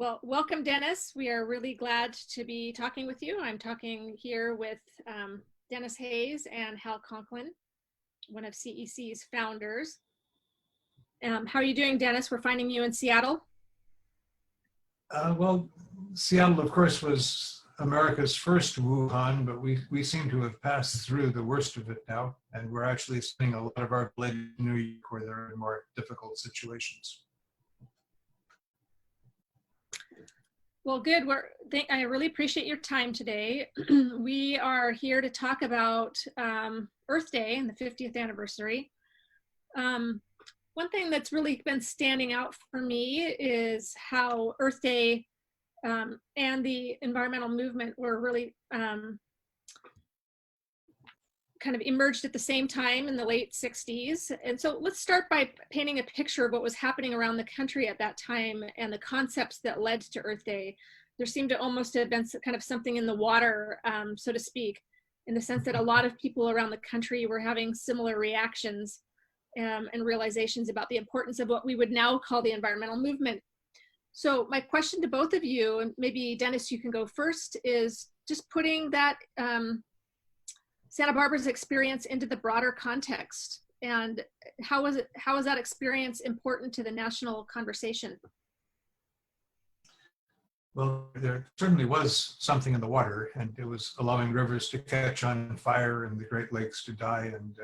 Well, welcome, Dennis. We are really glad to be talking with you. I'm talking here with Denis Hayes and Hal Conklin, one of CEC's founders. How are you doing, Dennis? We're finding you in Seattle. Well, Seattle, of course, was America's first Wuhan, but we seem to have passed through the worst of it now, and we're actually seeing a lot of our belated New York where they're in more difficult situations. Well, good. I really appreciate your time today. We are here to talk about Earth Day and the 50th anniversary. One thing that's really been standing out for me is how Earth Day and the environmental movement were really kind of emerged at the same time in the late 60s. And so let's start by painting a picture of what was happening around the country at that time and the concepts that led to Earth Day. There seemed to almost have been kind of something in the water, so to speak, in the sense that a lot of people around the country were having similar reactions and realizations about the importance of what we would now call the environmental movement. So my question to both of you, and maybe Dennis, you can go first, is just putting that Santa Barbara's experience into the broader context, and how is that experience important to the national conversation? Well, there certainly was something in the water, and it was allowing rivers to catch on fire and the Great Lakes to die, and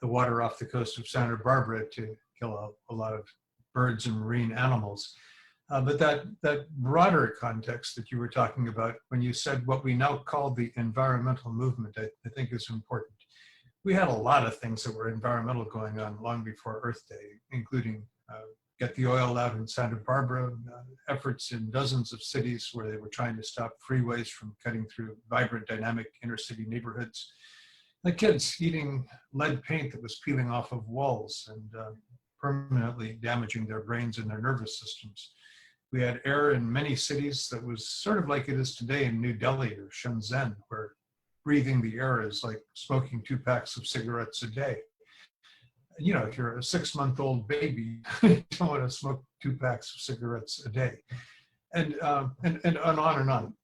the water off the coast of Santa Barbara to kill a lot of birds and marine animals. But that broader context that you were talking about when you said what we now call the environmental movement, I think is important. We had a lot of things that were environmental going on long before Earth Day, including get the oil out in Santa Barbara, efforts in dozens of cities where they were trying to stop freeways from cutting through vibrant, dynamic inner city neighborhoods. The kids eating lead paint that was peeling off of walls and permanently damaging their brains and their nervous systems. We had air in many cities that was sort of like it is today in New Delhi or Shenzhen, where breathing the air is like smoking 2 packs of cigarettes a day. You know, if you're a 6-month-old baby, you don't want to smoke 2 packs of cigarettes a day. And on and on.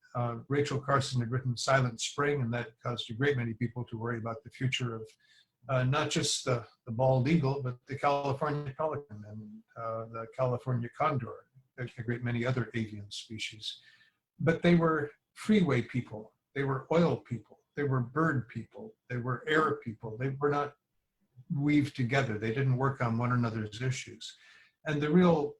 Rachel Carson had written Silent Spring, and that caused a great many people to worry about the future of not just the bald eagle, but the California pelican and the California condor, a great many other avian species. But they were freeway people, they were oil people, they were bird people, they were air people. They were not weaved together. They didn't work on one another's issues. And the real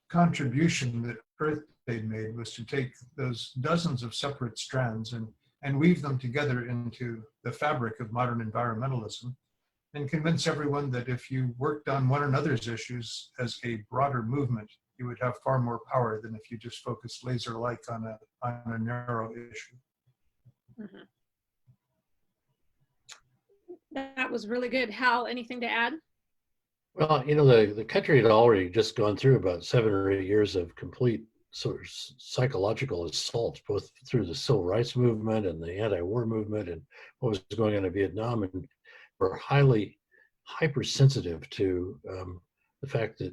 contribution that Earth Day made was to take those dozens of separate strands and weave them together into the fabric of modern environmentalism, and convince everyone that if you worked on one another's issues as a broader movement, you would have far more power than if you just focused laser-like on a narrow issue. Mm-hmm. That was really good. Hal, anything to add? Well, you know, the country had already just gone through about 7 or 8 years of complete sort of psychological assault, both through the civil rights movement and the anti-war movement and what was going on in Vietnam, and were highly hypersensitive to the fact that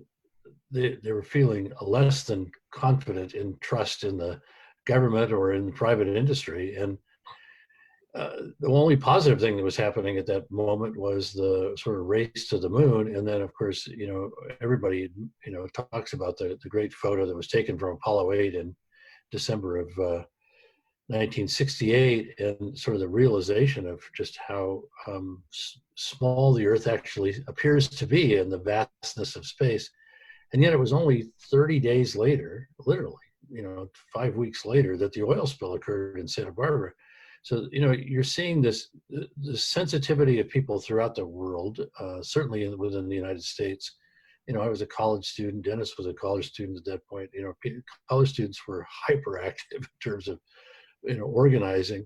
they were feeling less than confident in trust in the government or in the private industry. And the only positive thing that was happening at that moment was the sort of race to the moon. And then, of course, you know, everybody, you know, talks about the great photo that was taken from Apollo 8 in December of 1968, and sort of the realization of just how small the Earth actually appears to be in the vastness of space. And yet it was only 30 days later, literally, you know, 5 weeks later, that the oil spill occurred in Santa Barbara. So, you know, you're seeing the sensitivity of people throughout the world, certainly within the United States. You know, I was a college student, Dennis was a college student at that point. You know, college students were hyperactive in terms of, you know, organizing.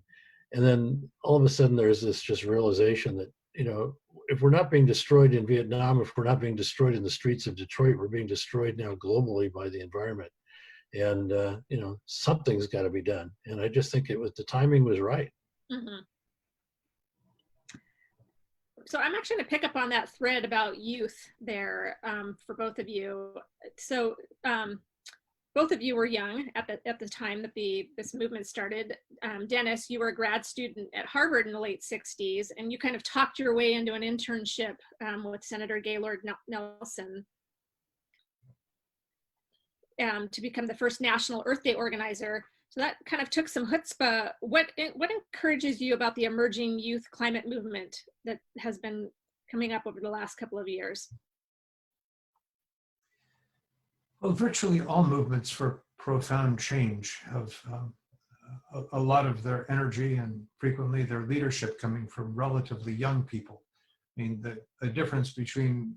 And then all of a sudden there's this just realization that, you know, if we're not being destroyed in Vietnam, if we're not being destroyed in the streets of Detroit, we're being destroyed now globally by the environment. And, you know, something's got to be done. And I just think the timing was right. Mm-hmm. So I'm actually going to pick up on that thread about youth there for both of you. So both of you were young at the time that this movement started. Dennis, you were a grad student at Harvard in the late 60s, and you kind of talked your way into an internship with Senator Gaylord Nelson to become the first National Earth Day organizer. So that kind of took some chutzpah. What encourages you about the emerging youth climate movement that has been coming up over the last couple of years? Well, virtually all movements for profound change have a lot of their energy and frequently their leadership coming from relatively young people. I mean, the difference between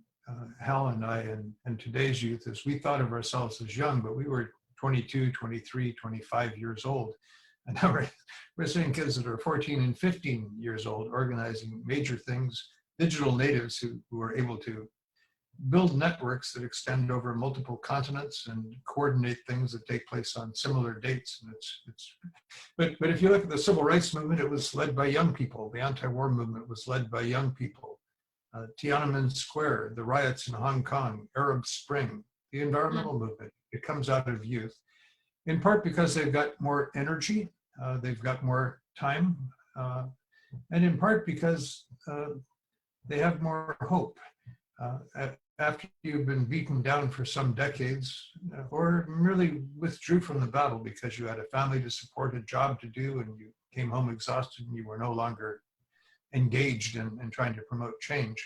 Hal and I and today's youth is we thought of ourselves as young, but we were 22, 23, 25 years old. And now we're seeing kids that are 14 and 15 years old organizing major things, digital natives who are able to build networks that extend over multiple continents and coordinate things that take place on similar dates. And but if you look at the civil rights movement, it was led by young people. The anti-war movement was led by young people. Tiananmen Square, the riots in Hong Kong, Arab Spring, the environmental movement, it comes out of youth, in part because they've got more energy, they've got more time, and in part because they have more hope. After you've been beaten down for some decades, or merely withdrew from the battle because you had a family to support, a job to do, and you came home exhausted and you were no longer engaged in trying to promote change.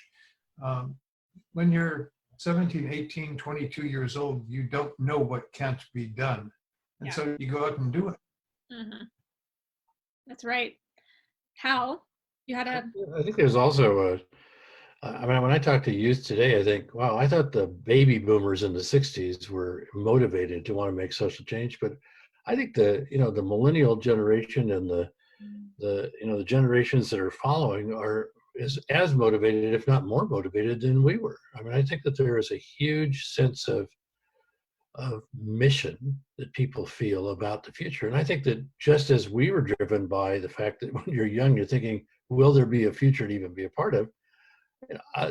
When you're 17, 18, 22 years old, you don't know what can't be done. And so you go out and do it. Mm-hmm. That's right. Hal, you had a... I think there's also I mean, when I talk to youth today, I think, wow, I thought the baby boomers in the 60s were motivated to want to make social change, but I think the millennial generation and the generations that are following are as motivated, if not more motivated than we were. I mean, I think that there is a huge sense of mission that people feel about the future. And I think that just as we were driven by the fact that when you're young, you're thinking, will there be a future to even be a part of?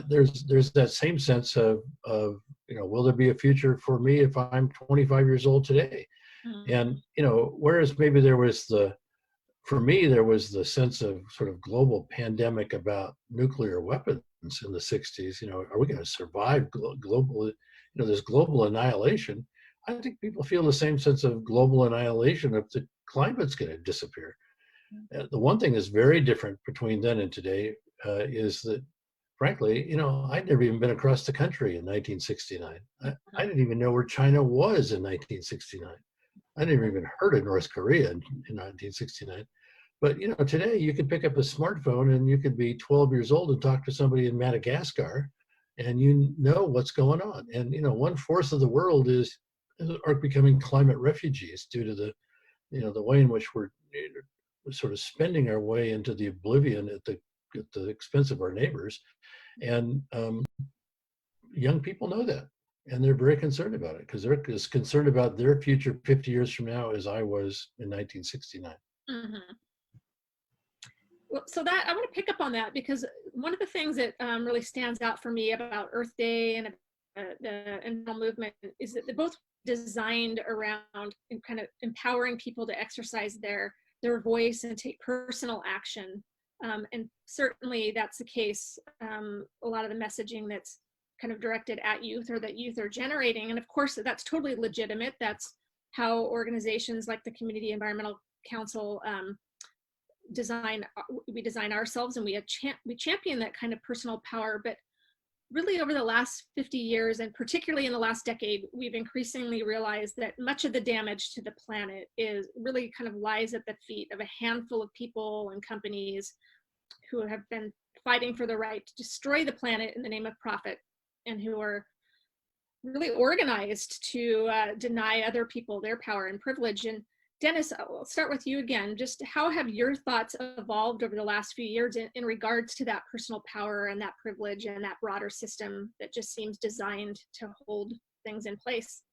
There's that same sense of will there be a future for me if I'm 25 years old today? Mm-hmm. And whereas maybe for me there was the sense of sort of global pandemic about nuclear weapons in the 60s. Are we going to survive global? This global annihilation. I think people feel the same sense of global annihilation if the climate's going to disappear. Mm-hmm. The one thing that's very different between then and today is that, frankly, I'd never even been across the country in 1969. I didn't even know where China was in 1969. I never even heard of North Korea in 1969. But, today you can pick up a smartphone and you could be 12 years old and talk to somebody in Madagascar and you know what's going on. And, 1/4 of the world are becoming climate refugees due to the way in which we're sort of spending our way into the oblivion at the expense of our neighbors. And young people know that, and they're very concerned about it because they're as concerned about their future 50 years from now as I was in 1969. Mm-hmm. Well, so that I want to pick up on that because one of the things that really stands out for me about Earth Day and the environmental movement is that they're both designed around kind of empowering people to exercise their voice and take personal action. And certainly that's the case, a lot of the messaging that's kind of directed at youth or that youth are generating. And of course, that's totally legitimate. That's how organizations like the Community Environmental Council we design ourselves, and we champion that kind of personal power. But really over the last 50 years, and particularly in the last decade, we've increasingly realized that much of the damage to the planet is really kind of lies at the feet of a handful of people and companies who have been fighting for the right to destroy the planet in the name of profit, and who are really organized to deny other people their power and privilege. And Dennis, I'll start with you again. Just how have your thoughts evolved over the last few years in regards to that personal power and that privilege and that broader system that just seems designed to hold things in place?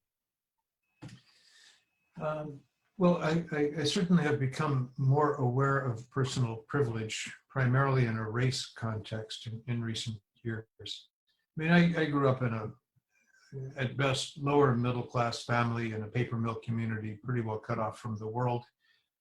Well, I certainly have become more aware of personal privilege, primarily in a race context in recent years. I mean, I grew up in at best, lower middle class family in a paper mill community, pretty well cut off from the world,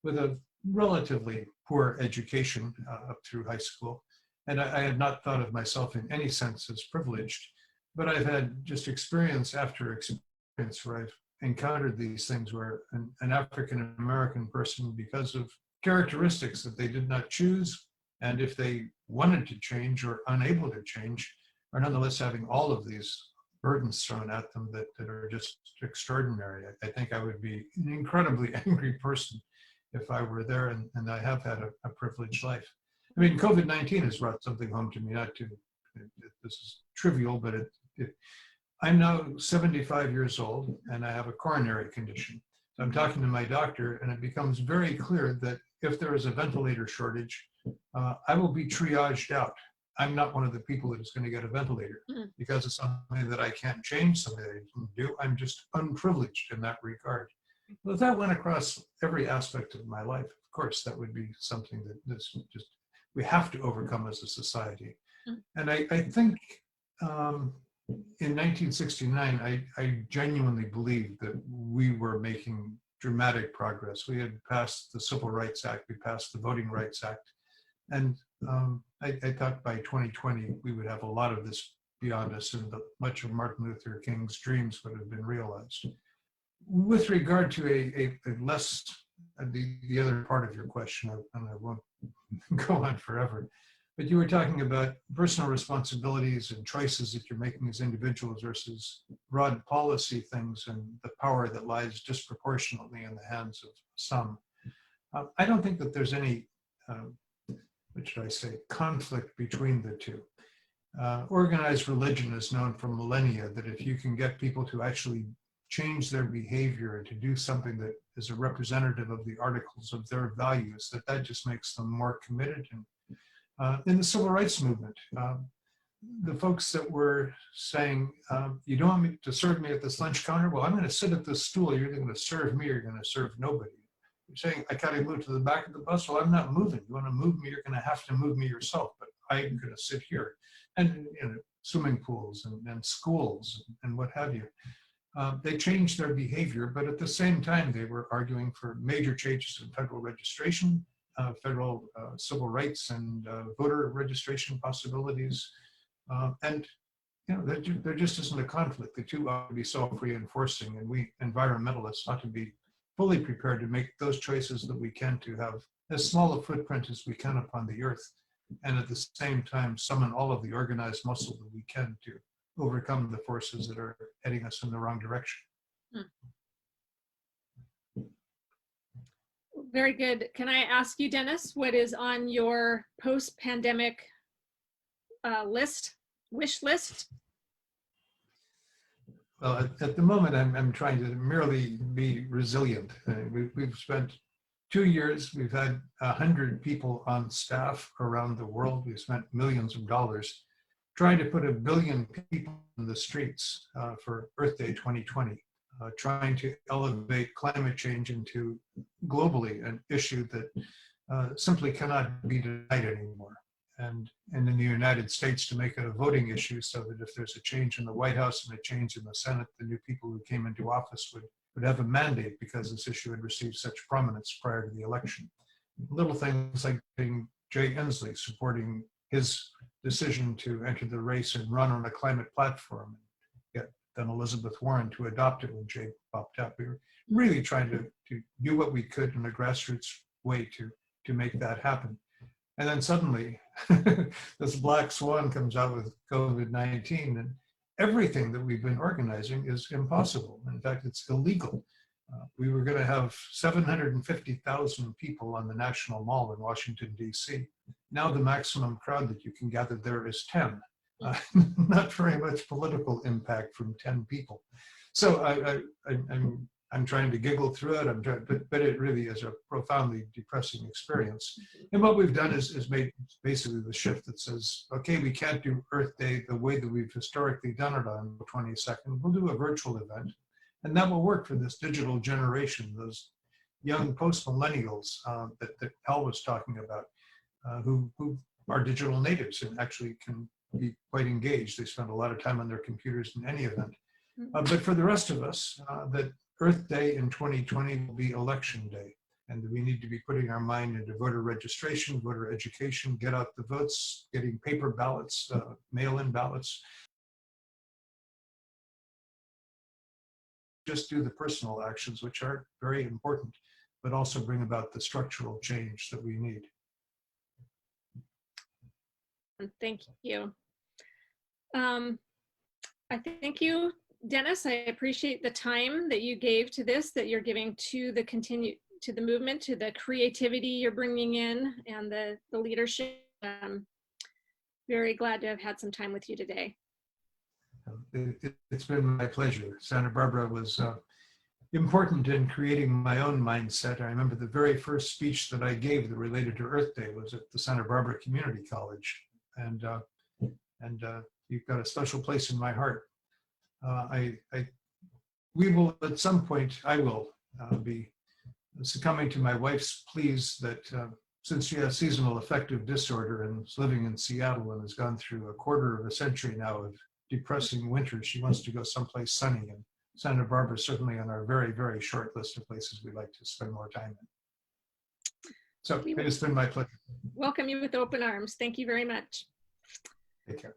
with a relatively poor education up through high school. And I had not thought of myself in any sense as privileged, but I've had just experience after experience where I've encountered these things where an African-American person, because of characteristics that they did not choose, and if they wanted to change or unable to change, are nonetheless having all of these burdens thrown at them that are just extraordinary. I think I would be an incredibly angry person if I were there, and I have had a privileged life. I mean, COVID-19 has brought something home to me, this is trivial, but I'm now 75 years old and I have a coronary condition. So I'm talking to my doctor and it becomes very clear that if there is a ventilator shortage, I will be triaged out. I'm not one of the people that is going to get a ventilator because it's something that I can't change, something that I can do. I'm just unprivileged in that regard. Well, if that went across every aspect of my life, of course, that would be something that we have to overcome as a society. And I think in 1969, I genuinely believed that we were making dramatic progress. We had passed the Civil Rights Act, we passed the Voting Rights Act, and I thought by 2020 we would have a lot of this beyond us, and much of Martin Luther King's dreams would have been realized. With regard to the other part of your question, and I won't go on forever, but you were talking about personal responsibilities and choices that you're making as individuals versus broad policy things and the power that lies disproportionately in the hands of some. I don't think that there's any, what should I say, conflict between the two. Organized religion is known for millennia that if you can get people to actually change their behavior and to do something that is a representative of the articles of their values, that just makes them more committed. And in the civil rights movement, the folks that were saying, you don't want me to serve me at this lunch counter? Well, I'm going to sit at this stool. You're going to serve me. You're going to serve nobody. You're saying, I got to move to the back of the bus. Well, I'm not moving. You want to move me? You're going to have to move me yourself. But I'm going to sit here. And swimming pools and schools and what have you. They changed their behavior, but at the same time, they were arguing for major changes in federal registration, federal civil rights and voter registration possibilities. And there just isn't a conflict. The two ought to be self-reinforcing, and we environmentalists ought to be fully prepared to make those choices that we can to have as small a footprint as we can upon the earth, and at the same time summon all of the organized muscle that we can to overcome the forces that are heading us in the wrong direction. Very good. Can I ask you, Dennis, what is on your post-pandemic wish list? Well, at the moment, I'm trying to merely be resilient. We've spent 2 years, we've had 100 people on staff around the world. We've spent millions of dollars trying to put 1 billion people in the streets for Earth Day 2020, trying to elevate climate change into globally an issue that simply cannot be denied anymore. And in the United States, to make it a voting issue so that if there's a change in the White House and a change in the Senate, the new people who came into office would have a mandate because this issue had received such prominence prior to the election. Little things like getting Jay Inslee supporting his decision to enter the race and run on a climate platform, and get then Elizabeth Warren to adopt it when Jay popped up. We were really trying to do what we could in a grassroots way to make that happen. And then suddenly, this black swan comes out with COVID-19, and everything that we've been organizing is impossible. In fact, it's illegal. We were going to have 750,000 people on the National Mall in Washington, D.C. Now the maximum crowd that you can gather there is 10. Not very much political impact from 10 people. So I'm trying to giggle through it, but it really is a profoundly depressing experience. And what we've done is made basically the shift that says, okay, we can't do Earth Day the way that we've historically done it on the 22nd. We'll do a virtual event. And that will work for this digital generation, those young post-millennials that Hal was talking about, who are digital natives and actually can be quite engaged. They spend a lot of time on their computers in any event. But for the rest of us, that Earth Day in 2020 will be Election Day. And we need to be putting our mind into voter registration, voter education, get out the votes, getting paper ballots, mail-in ballots. Just do the personal actions, which are very important, but also bring about the structural change that we need. Thank you. I thank you, Dennis. I appreciate the time that you gave to this, that you're giving to the movement, to the creativity you're bringing in, and the leadership. Very glad to have had some time with you today. It's been my pleasure. Santa Barbara was important in creating my own mindset. I remember the very first speech that I gave that related to Earth Day was at the Santa Barbara Community College, and you've got a special place in my heart. We will at some point. I will be succumbing to my wife's pleas that since she has seasonal affective disorder and is living in Seattle and has gone through a quarter of a century now of depressing winters, she wants to go someplace sunny, and Santa Barbara is certainly on our very, very short list of places we'd like to spend more time in. So it's been my pleasure. Welcome you with open arms. Thank you very much. Take care.